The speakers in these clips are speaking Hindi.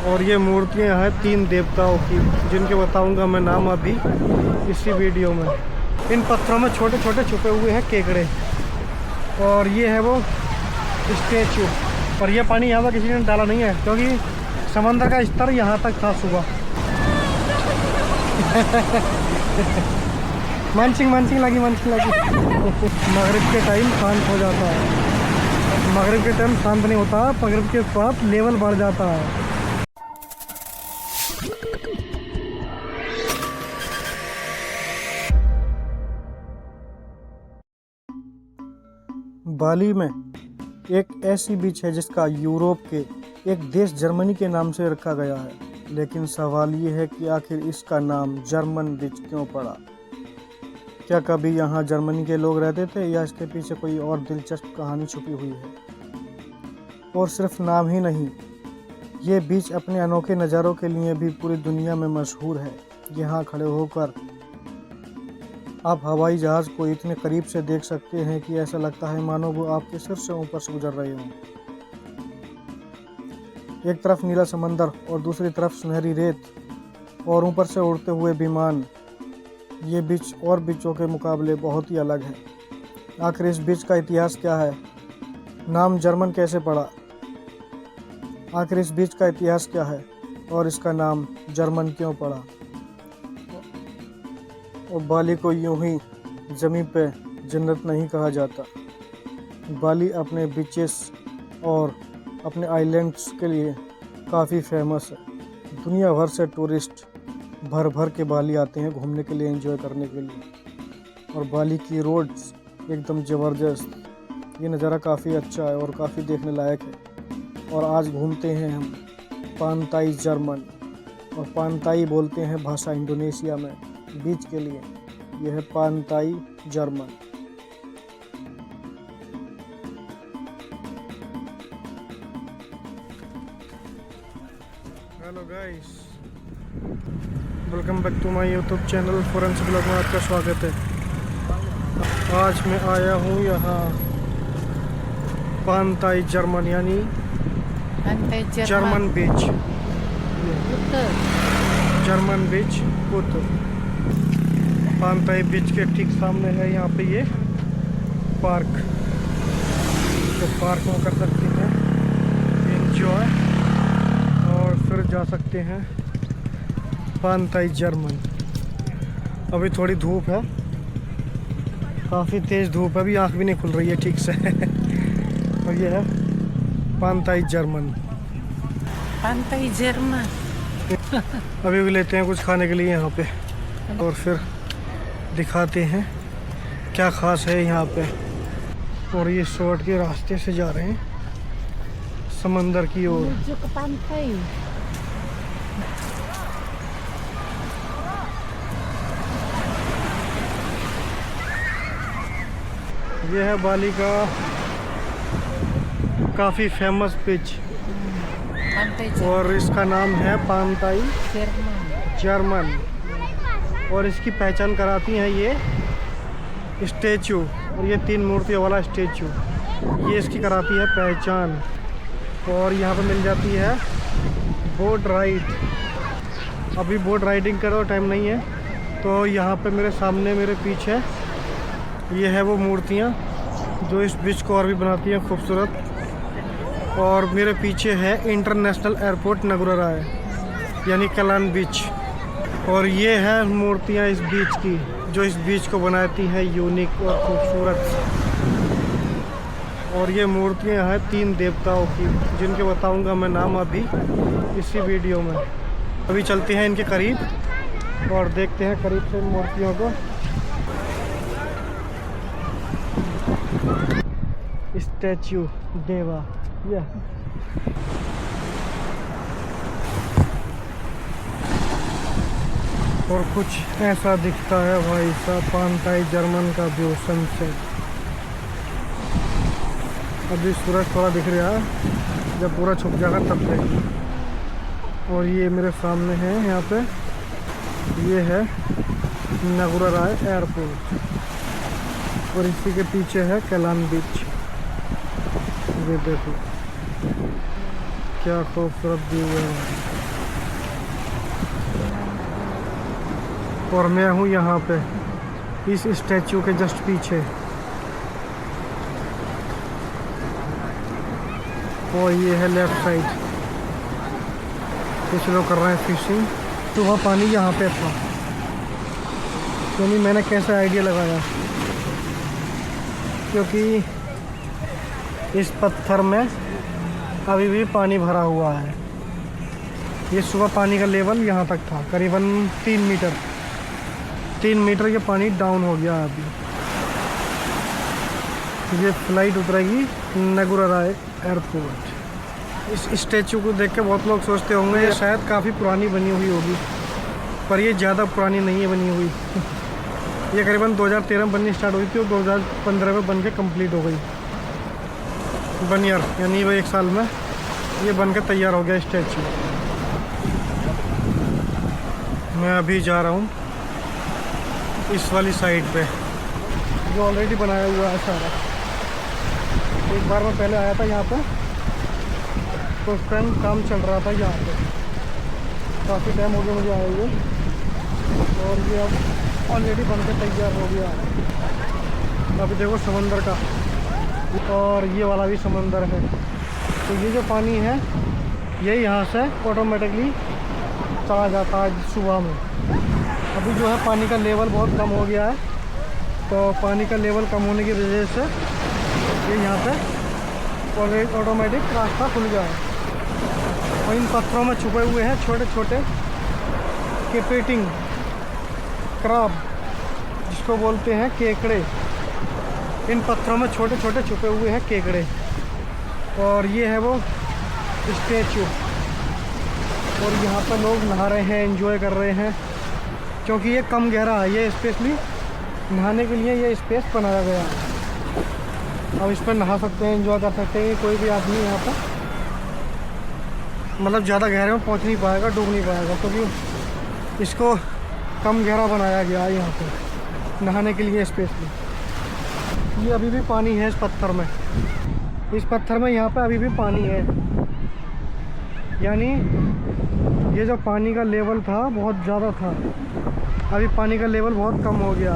और ये मूर्तियाँ हैं 3 देवताओं की, जिनके बताऊंगा मैं नाम अभी इसी वीडियो में। इन पत्थरों में छोटे छोटे छुपे हुए हैं केकड़े। और ये है वो स्टेचू। और ये पानी यहाँ पर किसी ने डाला नहीं है, क्योंकि समंदर का स्तर यहाँ तक था सुबह। मानसिंग लगी मगरिब के टाइम शांत हो जाता है। मगरिब के टाइम शांत नहीं होता, मगरिब के साथ लेवल बढ़ जाता है। बाली में एक ऐसी बीच है जिसका यूरोप के एक देश जर्मनी के नाम से रखा गया है, लेकिन सवाल ये है कि आखिर इसका नाम जर्मन बीच क्यों पड़ा। क्या कभी यहाँ जर्मनी के लोग रहते थे या इसके पीछे कोई और दिलचस्प कहानी छुपी हुई है। और सिर्फ नाम ही नहीं, ये बीच अपने अनोखे नज़ारों के लिए भी पूरी दुनिया में मशहूर है। यहाँ खड़े होकर आप हवाई जहाज़ को इतने करीब से देख सकते हैं कि ऐसा लगता है मानो वो आपके सिर से ऊपर से गुजर रहे हों। एक तरफ नीला समंदर और दूसरी तरफ सुनहरी रेत और ऊपर से उड़ते हुए विमान। ये बीच और बीचों के मुकाबले बहुत ही अलग है। आखिर इस बीच का इतिहास क्या है, नाम जर्मन कैसे पड़ा। आखिर इस बीच का इतिहास क्या है और इसका नाम जर्मन क्यों पड़ा। और बाली को यूं ही ज़मीन पे जन्नत नहीं कहा जाता। बाली अपने बीचेस और अपने आइलैंड्स के लिए काफ़ी फेमस है। दुनिया भर से टूरिस्ट भर भर के बाली आते हैं घूमने के लिए, एंजॉय करने के लिए। और बाली की रोड्स एकदम ज़बरदस्त। ये नज़ारा काफ़ी अच्छा है और काफ़ी देखने लायक है। और आज घूमते हैं हम पानताई जर्मन, और पानताई बोलते हैं भाषा इंडोनेशिया में बीच के लिए। यह है Pantai German. Hello guys, welcome back to my YouTube channel forensic blog में आपका स्वागत है। आज मैं आया हूँ यहाँ पानताई जर्मन, यानी जर्मन बीच, जर्मन बीच पुत। पानताई बीच के ठीक सामने है यहाँ पे ये पार्क। तो पार्क में कर सकते हैं एंजॉय और फिर जा सकते हैं पानताई जर्मन। अभी थोड़ी धूप है, काफ़ी तेज़ धूप है, अभी आँख भी नहीं खुल रही है ठीक से। और ये है पानताई जर्मन। पानताई जर्मन। अभी भी लेते हैं कुछ खाने के लिए यहाँ पे, और फिर दिखाते हैं क्या ख़ास है यहाँ पे। और ये शॉर्ट के रास्ते से जा रहे हैं समंदर की ओर। ये है बाली का काफ़ी फेमस बीच, और इसका नाम है पानताई जर्मन। और इसकी पहचान कराती हैं ये स्टेचू, और ये 3 मूर्तियों वाला स्टेचू, ये इसकी कराती है पहचान। और यहाँ पे मिल जाती है बोट राइड। अभी बोट राइडिंग का टाइम नहीं है, तो यहाँ पे मेरे सामने मेरे पीछे ये है वो मूर्तियाँ जो इस बीच को और भी बनाती हैं खूबसूरत। और मेरे पीछे है इंटरनेशनल एयरपोर्ट नगुराराय, यानी कलान बीच। और ये है मूर्तियाँ इस बीच की, जो इस बीच को बनाती हैं यूनिक और खूबसूरत। और ये मूर्तियाँ हैं 3 देवताओं की, जिनके बताऊंगा मैं नाम अभी इसी वीडियो में। अभी चलते हैं इनके करीब और देखते हैं करीब से इन मूर्तियों को। स्टैचू देवा, ये और कुछ ऐसा दिखता है भाई साहब पानताई जर्मन का व्यू सनसेट। अभी सूरज थोड़ा दिख रहा है, जब पूरा छुप जाएगा तब तक। और ये मेरे सामने है, यहाँ पे ये है नगुराराय एयरपोर्ट, और इसी के पीछे है कलान बीच। ये देखो क्या खूबसूरत व्यू है भाई। और मैं हूँ यहाँ पे इस स्टैचू के जस्ट पीछे। और ये है लेफ्ट साइड, कुछ लोग कर रहे हैं फिशिंग। सुबह पानी यहाँ पे था, यानी मैंने कैसा आइडिया लगाया, क्योंकि इस पत्थर में अभी भी पानी भरा हुआ है। ये सुबह पानी का लेवल यहाँ तक था, करीबन 3 मीटर ये पानी डाउन हो गया है अभी। ये फ्लाइट उतरेगी नगुराराय एयरपोर्ट। इस स्टैचू को देख के बहुत लोग सोचते होंगे ये शायद काफ़ी पुरानी बनी हुई होगी, पर ये ज़्यादा पुरानी नहीं है बनी हुई। ये करीबन 2013 में बननी स्टार्ट हुई थी और 2015 में बन के कम्प्लीट हो गई। 1 ईयर यानी वो 1 साल में ये बन के तैयार हो गया स्टैचू। मैं अभी जा रहा हूँ इस वाली साइड पे, जो ऑलरेडी बनाया हुआ है सारा। एक बार मैं पहले आया था यहाँ पे, तो उस टाइम काम चल रहा था यहाँ पे। काफ़ी टाइम हो गया मुझे आए हुए, और ये अब ऑलरेडी बन के तैयार हो गया है। अभी देखो समंदर का, और ये वाला भी समंदर है। तो ये जो पानी है ये यहाँ से ऑटोमेटिकली चला जाता है सुबह में। अभी जो है पानी का लेवल बहुत कम हो गया है, तो पानी का लेवल कम होने की वजह से ये यहाँ पे ऑटोमेटिक रास्ता खुल गया है। और इन पत्थरों में छुपे हुए हैं छोटे छोटे केपेटिंग क्रॉब, जिसको बोलते हैं केकड़े। इन पत्थरों में छोटे छोटे छुपे हुए हैं केकड़े। और ये है वो स्टैचू, और यहाँ पर लोग नहा रहे हैं, एंजॉय कर रहे हैं, क्योंकि ये कम गहरा है। ये स्पेशली नहाने के लिए ये स्पेस बनाया गया है। अब इस पर नहा सकते हैं, एंजॉय कर सकते हैं। कोई भी आदमी यहाँ पर मतलब ज़्यादा गहरे में पहुँच नहीं पाएगा, डूब नहीं पाएगा, क्योंकि इसको कम गहरा बनाया गया है यहाँ पर नहाने के लिए स्पेशली। ये अभी भी पानी है इस पत्थर में, इस पत्थर में यहाँ पे अभी भी पानी है। यानी ये जो पानी का लेवल था बहुत ज़्यादा था, अभी पानी का लेवल बहुत कम हो गया।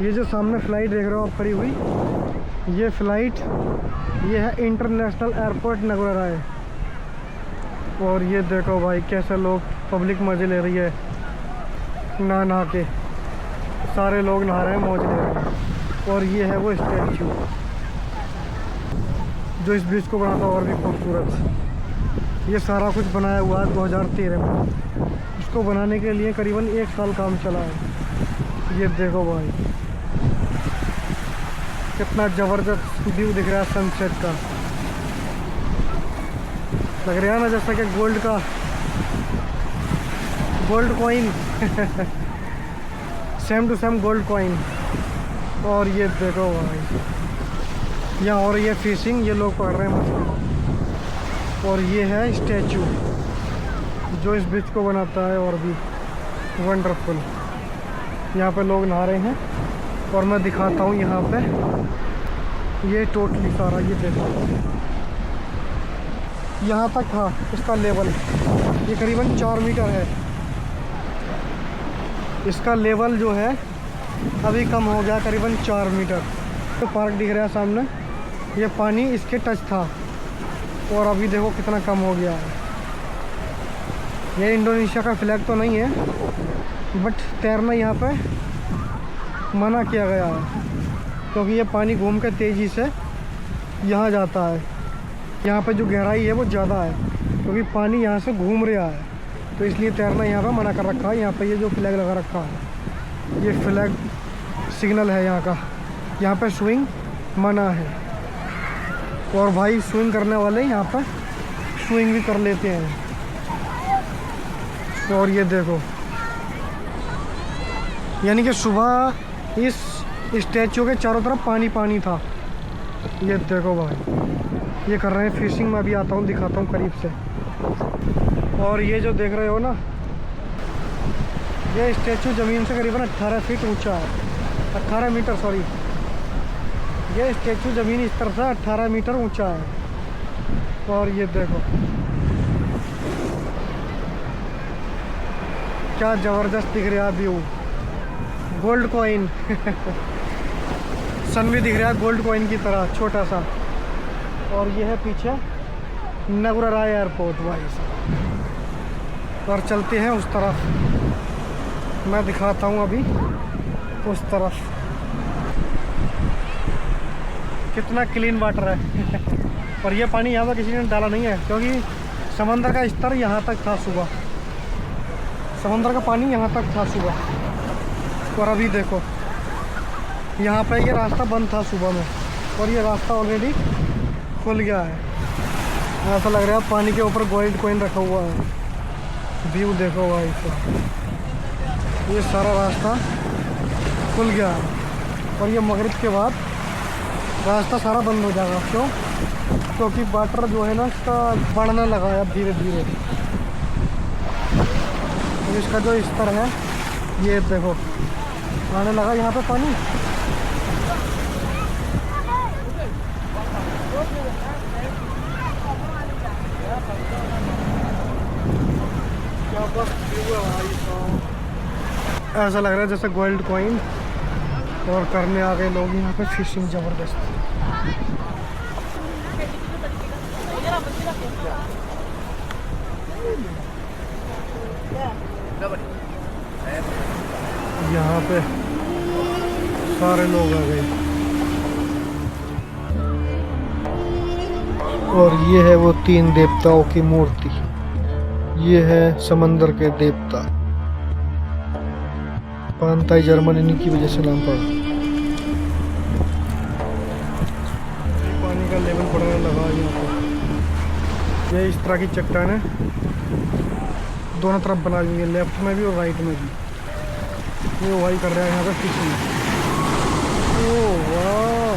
ये जो सामने फ़्लाइट देख रहे हो आप खड़ी हुई, ये फ़्लाइट ये है इंटरनेशनल एयरपोर्ट नगुराराय। और ये देखो भाई कैसे लोग पब्लिक मज़े ले रही है नहा के, सारे लोग नहा रहे हैं, मौज ले रहे हैं। और ये है वो स्टैचू जो इस ब्रिज को बनाता और भी खूबसूरत। ये सारा कुछ बनाया हुआ है 2013 में। इसको बनाने के लिए करीबन 1 साल काम चला है। ये देखो भाई कितना ज़बरदस्त व्यू दिख रहा है सनसेट का। लग रहा है ना जैसा कि gold coin same to same gold coin. और ये देखो भाई यहाँ और ये फिशिंग, ये लोग पकड़ रहे हैं मछली। और ये है स्टैचू जो इस ब्रिज को बनाता है, और भी वंडरफुल। यहाँ पे लोग नहा रहे हैं, और मैं दिखाता हूँ यहाँ पे ये टोटली सारा। ये देखो यहाँ तक था इसका लेवल, ये करीबन 4 मीटर है। इसका लेवल जो है अभी कम हो गया, करीबन 4 मीटर। तो पार्क दिख रहा है सामने, ये पानी इसके टच था, और अभी देखो कितना कम हो गया है। ये इंडोनेशिया का फ्लैग तो नहीं है, बट तैरना यहाँ पे मना किया गया है, क्योंकि ये पानी घूम के तेज़ी से यहाँ जाता है। यहाँ पे जो गहराई है वो ज़्यादा है, क्योंकि पानी यहाँ से घूम रहा है, तो इसलिए तैरना यहाँ पे मना कर रखा है। यहाँ पे ये जो फ्लैग लगा रखा है, ये फ्लैग सिग्नल है यहाँ का। यहाँ पे स्विंग मना है, और भाई स्विंग करने वाले यहाँ पर स्विंग भी कर लेते हैं। और ये देखो, यानी कि सुबह इस स्टैचू के चारों तरफ पानी पानी था। ये देखो भाई ये कर रहे हैं फिशिंग। मैं अभी आता हूँ, दिखाता हूँ करीब से। और ये जो देख रहे हो ना, ये स्टैचू ज़मीन से करीबन 18 फीट ऊंचा है, 18 मीटर सॉरी। ये स्टैचू ज़मीन इस तरफ से 18 मीटर ऊंचा है। और ये देखो क्या ज़बरदस्त दिख रहा है व्यू। गोल्ड कॉइन सन भी दिख रहा है गोल्ड कॉइन की तरह छोटा सा। और ये है पीछे नगुराराय एयरपोर्ट भाई साहब। और चलते हैं उस तरफ, मैं दिखाता हूँ अभी उस तरफ कितना क्लीन वाटर है। और ये पानी यहाँ पर किसी ने डाला नहीं है, क्योंकि समंदर का स्तर यहाँ तक था सुबह, समंदर का पानी यहाँ तक था सुबह। और अभी देखो यहाँ पे ये रास्ता बंद था सुबह में, और ये रास्ता ऑलरेडी खुल गया है। ऐसा लग रहा है पानी के ऊपर गोल्ड कॉइन रखा हुआ है। व्यू देखो भाई साहब, ये सारा रास्ता खुल गया है। और ये मगरिब के बाद रास्ता सारा बंद हो जाएगा। क्यों? क्योंकि वाटर जो है ना इसका बढ़ने लगा है अब धीरे धीरे। तो इसका जो स्तर है ये देखो आने लगा यहाँ पे पानी। क्या बस व्यू है भाई साहब। ऐसा लग रहा है जैसे गोल्ड कॉइन और करने आ गए लोग यहाँ पे फिशिंग ज़बरदस्त। यहाँ पे सारे लोग आ गए। और ये है वो 3 देवताओं की मूर्ति। ये है समंदर के देवता, पांताई जर्मन इन्हीं की वजह से नाम पड़ा। पानी का लेवल बढ़ने लगा यहाँ पे। ये इस तरह की चट्टान है, दोनों तरफ बना दी है, लेफ्ट में भी और राइट में भी। ये वही कर रहा है यहाँ पे फिशिंग। ओह वाह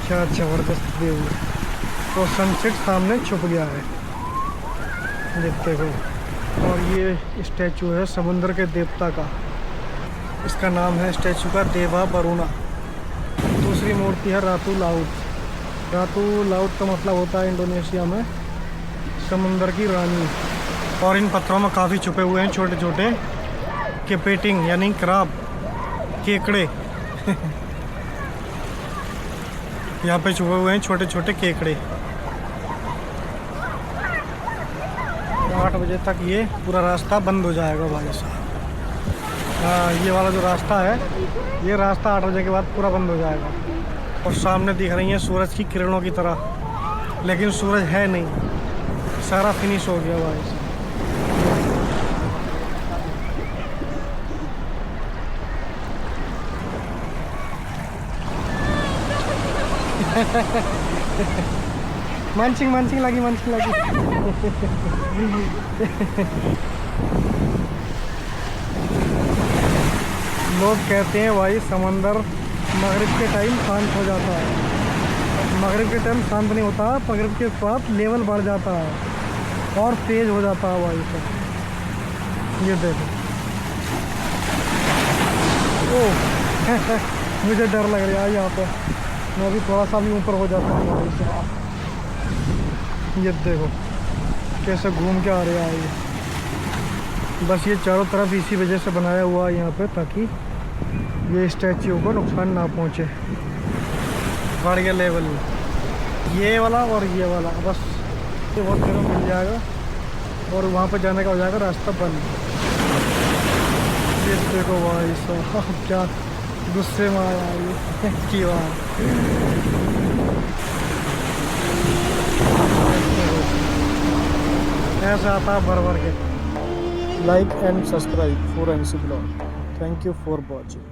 क्या जबरदस्त व्यू। तो सनसेट सामने छुप गया है, देखते हो। और ये स्टैचू है समुद्र के देवता का, इसका नाम है स्टैचू का देवा वरुणा। दूसरी मूर्ति है रातू लाउट। रातू लाउट का मतलब होता है इंडोनेशिया में समुद्र की रानी। और इन पत्थरों में काफ़ी छुपे हुए हैं छोटे छोटे केपेटिंग यानी क्राब, केकड़े यहाँ पे छुपे हुए हैं छोटे छोटे केकड़े। 8 बजे तक ये पूरा रास्ता बंद हो जाएगा भाई साहब। हाँ, ये वाला जो रास्ता है ये रास्ता 8 बजे के बाद पूरा बंद हो जाएगा। और सामने दिख रही है सूरज की किरणों की तरह, लेकिन सूरज है नहीं, सारा फिनिश हो गया भाई साहब। मानसिंग लगी लोग कहते हैं भाई समंदर मगरिब के टाइम शांत हो जाता है। मगरिब के टाइम शांत नहीं होता, मगरिब के बाद लेवल बढ़ जाता है और तेज हो जाता है भाई साहब। ये देखो ओह मुझे डर लग रहा है यहाँ पे, मैं भी थोड़ा सा भी ऊपर हो जाता हूँ भाई साहब। ये देखो कैसे घूम के आ रहा है ये। बस ये चारों तरफ इसी वजह से बनाया हुआ है यहाँ पे, ताकि ये स्टैच्यू को नुकसान ना पहुँचे। बढ़ गया लेवल ये वाला और ये वाला, बस ये बहुत देर में मिल जाएगा और वहाँ पे जाने का हो जाएगा रास्ता बंद। ये देखो भाई साहब क्या गुस्से में आया ये की बात। ऐसा आता भर भर के। Like and subscribe for NC blog. Thank you for watching.